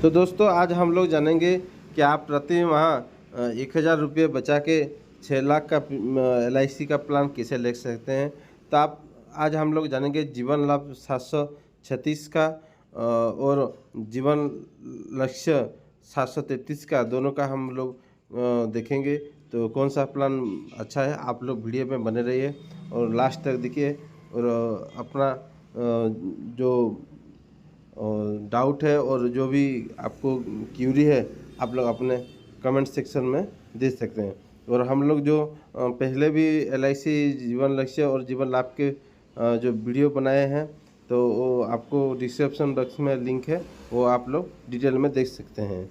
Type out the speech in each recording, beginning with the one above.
तो दोस्तों आज हम लोग जानेंगे कि आप प्रति माह 1000 रुपये बचा के 6 लाख का LIC का प्लान कैसे ले सकते हैं। तो आप आज हम लोग जानेंगे जीवन लाभ 736 का और जीवन लक्ष्य 733 का, दोनों का हम लोग देखेंगे। तो कौन सा प्लान अच्छा है, आप लोग वीडियो में बने रहिए और लास्ट तक देखिए और अपना जो डाउट है और जो भी आपको क्यूरी है आप लोग अपने कमेंट सेक्शन में दे सकते हैं। और हम लोग जो पहले भी LIC जीवन लक्ष्य और जीवन लाभ के जो वीडियो बनाए हैं, तो वो आपको डिस्क्रिप्शन बॉक्स में लिंक है, वो आप लोग डिटेल में देख सकते हैं।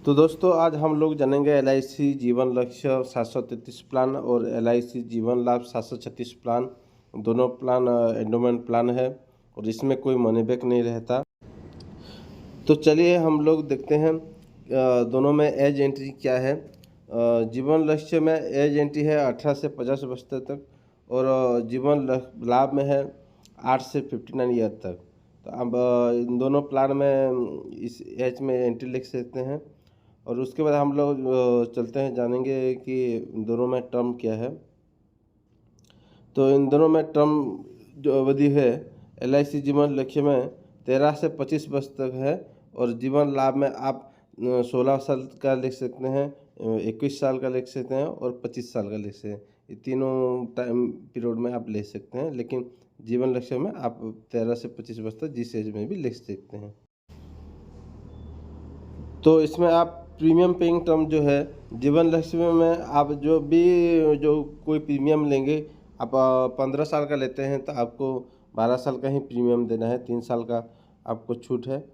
तो दोस्तों आज हम लोग जानेंगे LIC जीवन लक्ष्य 733 प्लान और LIC जीवन लाभ 736 प्लान। दोनों प्लान एंडोमेंट प्लान है और इसमें कोई मनी बैक नहीं रहता। तो चलिए हम लोग देखते हैं दोनों में एज एंट्री क्या है। जीवन लक्ष्य में एज एंट्री है 18 से 50 वर्ष तक और जीवन लाभ में है 8 से 59 ईयर तक। तो अब इन दोनों प्लान में इस एज में एंट्री लिख सकते हैं। और उसके बाद हम लोग चलते हैं, जानेंगे कि दोनों में टर्म क्या है। तो इन दोनों में टर्म जो अवधि है LIC जीवन लक्ष्य में 13 से 25 वर्ष तक है और जीवन लाभ में आप 16 साल का लिख सकते हैं, 21 साल का लिख सकते हैं और 25 साल का लिख सकते हैं। ये तीनों टाइम पीरियड में आप ले सकते हैं, लेकिन जीवन लक्ष्य में आप 13 से 25 वर्ष तक जिस एज में भी लिख सकते हैं। तो इसमें आप प्रीमियम पेइंग टर्म जो है जीवन लक्ष्य में आप जो कोई प्रीमियम लेंगे, आप 15 साल का लेते हैं तो आपको 12 साल का ही प्रीमियम देना है, 3 साल का आपको छूट है।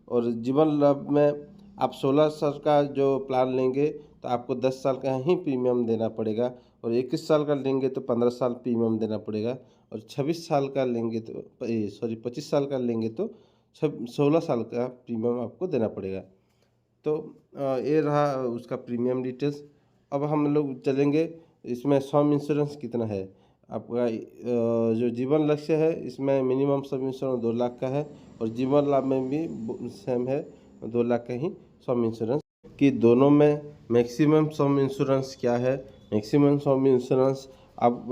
और जीवन लाभ में आप 16 साल का जो प्लान लेंगे तो आपको 10 साल का ही प्रीमियम देना पड़ेगा और 21 साल का लेंगे तो 15 साल प्रीमियम देना पड़ेगा और 26 साल का लेंगे तो 25 साल का लेंगे तो 16 साल का प्रीमियम आपको देना पड़ेगा। तो ये रहा उसका प्रीमियम डिटेल्स। अब हम लोग चलेंगे इसमें सम इंश्योरेंस कितना है आपका। जो जीवन लक्ष्य है इसमें मिनिमम सम इंश्योरेंस 2 लाख का है और जीवन लाभ में भी सेम है, 2 लाख का ही सम इंश्योरेंस। कि दोनों में मैक्सिमम सम इंश्योरेंस क्या है। मैक्सिमम सम इंश्योरेंस आप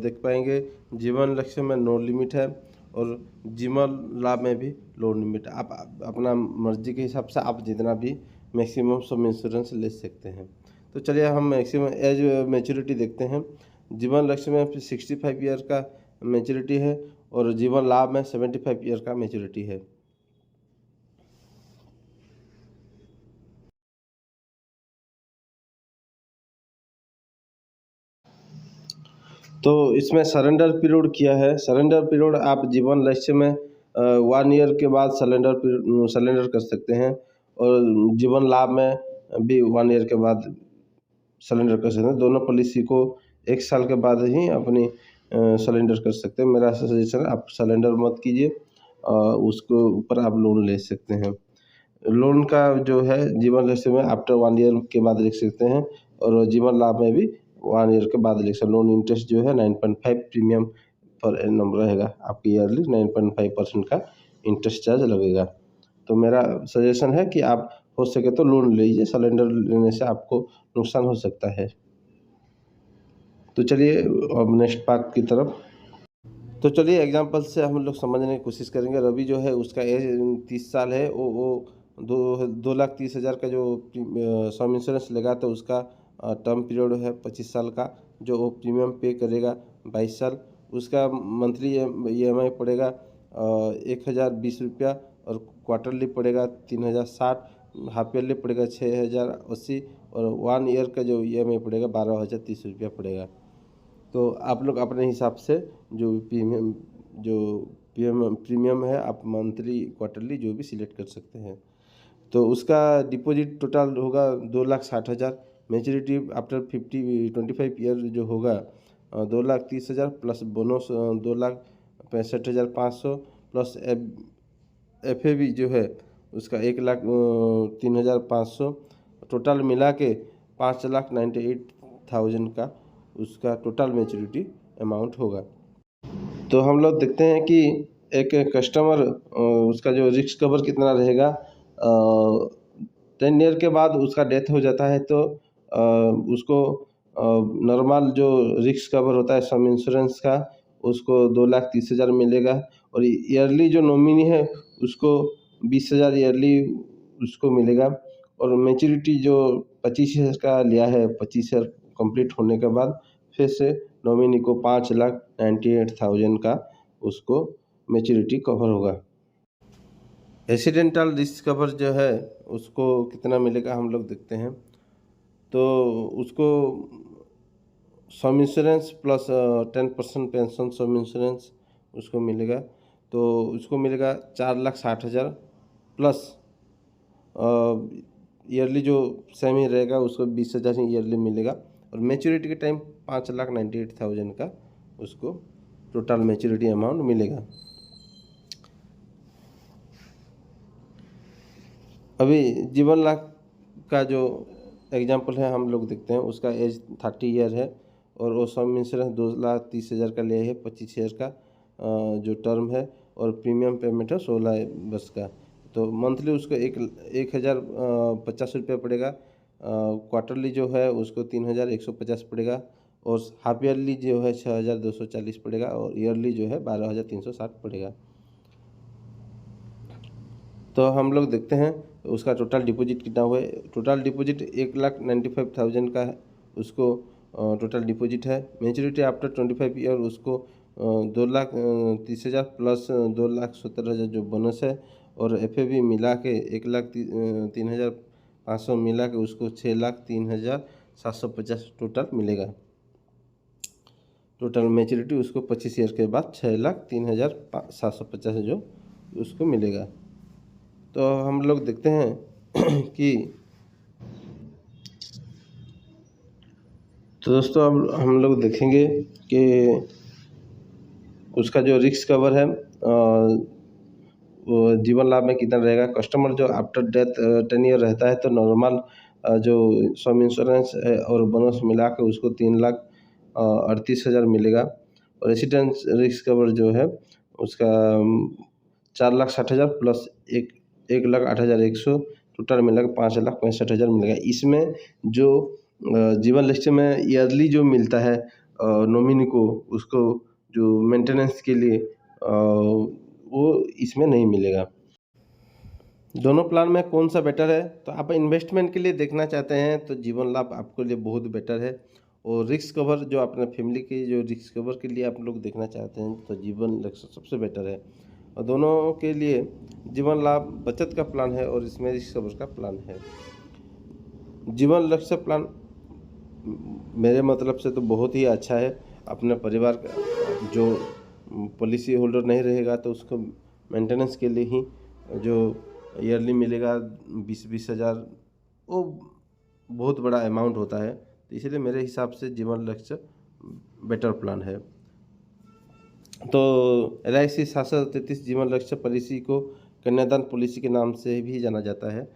देख पाएंगे जीवन लक्ष्य में नो लिमिट है और जीवन लाभ में भी लो लिमिट। आप अपना मर्जी के हिसाब से आप जितना भी मैक्सिमम सम इंश्योरेंस ले सकते हैं। तो चलिए हम मैक्सिमम एज मैच्योरिटी देखते हैं। जीवन लक्ष्य में 65 ईयर का मैच्योरिटी है और जीवन लाभ में 75 ईयर का मैच्योरिटी है। तो इसमें सरेंडर पीरियड क्या है। सरेंडर पीरियड आप जीवन लक्ष्य में 1 ईयर के बाद सरेंडर कर सकते हैं और जीवन लाभ में भी 1 ईयर के बाद सरेंडर कर सकते हैं। दोनों पॉलिसी को 1 साल के बाद ही अपनी सरेंडर कर सकते हैं। मेरा सजेशन है आप सरेंडर मत कीजिए, उसको ऊपर आप लोन ले सकते हैं। लोन का जो है जीवन लक्ष्य में आफ्टर 1 ईयर के बाद लिख सकते हैं और जीवन लाभ में भी 1 ईयर के बाद लिख सकते हैं। लोन इंटरेस्ट जो है 9.5 प्रीमियम पर एनम रहेगा, आपकी ईयरली 9.5% का इंटरेस्ट चार्ज लगेगा। तो मेरा सजेशन है कि आप हो सके तो लोन लीजिए, सरेंडर लेने से आपको नुकसान हो सकता है। तो चलिए अब नेक्स्ट पार्ट की तरफ। तो चलिए एग्जांपल से हम लोग समझने की कोशिश करेंगे। रवि जो है उसका एज 30 साल है, वो 2,30,000 का जो सम इंश्योरेंस लेगा तो उसका टर्म पीरियड है 25 साल का, जो वो प्रीमियम पे करेगा 22 साल। उसका मंथली EMI पड़ेगा 1,020 रुपया और क्वार्टरली पड़ेगा 3,060, हाफ ईयरली पड़ेगा 6,080 और 1 ईयर का जो EMI पड़ेगा 12,030 रुपया पड़ेगा। तो आप लोग अपने हिसाब से जो प्रीमियम है आप मंथली क्वार्टरली जो भी सिलेक्ट कर सकते हैं। तो उसका डिपॉजिट टोटल होगा 2,60,000। मैच्योरिटी आफ्टर 25 ईयर जो होगा 2,30,000 प्लस बोनस 2,65,500 प्लस FAB जो है उसका 1,03,500, टोटल मिला के 5,98,000 का उसका टोटल मैच्योरिटी अमाउंट होगा। तो हम लोग देखते हैं कि एक कस्टमर उसका जो रिस्क कवर कितना रहेगा। 10 ईयर के बाद उसका डेथ हो जाता है तो उसको नॉर्मल जो रिस्क कवर होता है सम इंश्योरेंस का, उसको 2,30,000 मिलेगा। और ईयरली जो नॉमिनी है उसको 20,000 ईयरली उसको मिलेगा। और मैच्योरिटी जो 25 ईयर का लिया है, 25 ईयर कंप्लीट होने के बाद फिर से नॉमिनी को 5,98,000 का उसको मैच्योरिटी कवर होगा। एक्सीडेंटल रिस्क कवर जो है उसको कितना मिलेगा हम लोग देखते हैं। तो उसको sum insurance plus 10% pension sum insurance उसको मिलेगा। तो उसको मिलेगा 4,60,000 प्लस ईयरली जो सेम ही रहेगा उसको 20,000 ही ईयरली मिलेगा। और मैच्योरिटी के टाइम 5,98,000 का उसको टोटल मैच्योरिटी अमाउंट मिलेगा। अभी जीवन लाभ का जो एग्जांपल है हम लोग देखते हैं, उसका एज 30 ईयर है और वो सम इंश्योरेंस 2,30,000 का लिया है, 25 ईयर का जो टर्म है। और प्रीमियम पेमेंट है 16 वर्ष का। तो मंथली उसको 1,050 रुपया पड़ेगा। क्वार्टरली जो है उसको 3,150 पड़ेगा। और हाफ ईयरली जो है 6,240 पड़ेगा। और ईयरली जो है 12,360 पड़ेगा। तो हम लोग देखते हैं उसका टोटल डिपॉजिट कितना हुआ है। टोटल डिपॉजिट 1,95,000 का है, उसको टोटल डिपॉजिट है। मैच्योरिटी आफ्टर 25 ईयर उसको 2,30,000 प्लस 2,70,000 जो बोनस है। और FAB मिला के 1,03,500 मिला के उसको 6,03,750 टोटल मिलेगा। टोटल मैच्योरिटी उसको 25 ईयर के बाद 6,03,750 जो उसको मिलेगा। तो हम लोग देखते हैं कि तो दोस्तों अब हम लोग देखेंगे कि उसका जो रिस्क कवर है वो जीवन लाभ में कितना रहेगा। कस्टमर जो आफ्टर डेथ 10 ईयर रहता है तो नॉर्मल जो सम इंश्योरेंस है और बोनस मिला के उसको 3,38,000 मिलेगा। और रेसिडेंस रिस्क कवर जो है उसका 4,60,000 प्लस 1,08,100 टोटल मिलेगा 5,65,000 मिलेगा। इसमें जो जीवन लक्ष्य में ईयरली जो मिलता है नॉमिनी को, उसको जो मेंटेनेंस के लिए वो इसमें नहीं मिलेगा। दोनों प्लान में कौन सा बेटर है? तो आप इन्वेस्टमेंट के लिए देखना चाहते हैं तो जीवन लाभ आपके लिए बहुत बेटर है। और रिस्क कवर जो अपने फैमिली के जो रिस्क कवर के लिए आप लोग देखना चाहते हैं तो जीवन लक्ष्य सबसे बेटर है। और दोनों के लिए जीवन लाभ बचत का प्लान है और इसमें रिस्क कवर का प्लान है। जीवन लक्ष्य प्लान मेरे मतलब से तो बहुत ही अच्छा है। अपने परिवार का जो पॉलिसी होल्डर नहीं रहेगा तो उसको मेंटेनेंस के लिए ही जो ईयरली मिलेगा 20,000 वो बहुत बड़ा अमाउंट होता है। तो इसलिए मेरे हिसाब से जीवन लक्ष्य बेटर प्लान है। तो LIC 733 जीवन लक्ष्य पॉलिसी को कन्यादान पॉलिसी के नाम से भी जाना जाता है।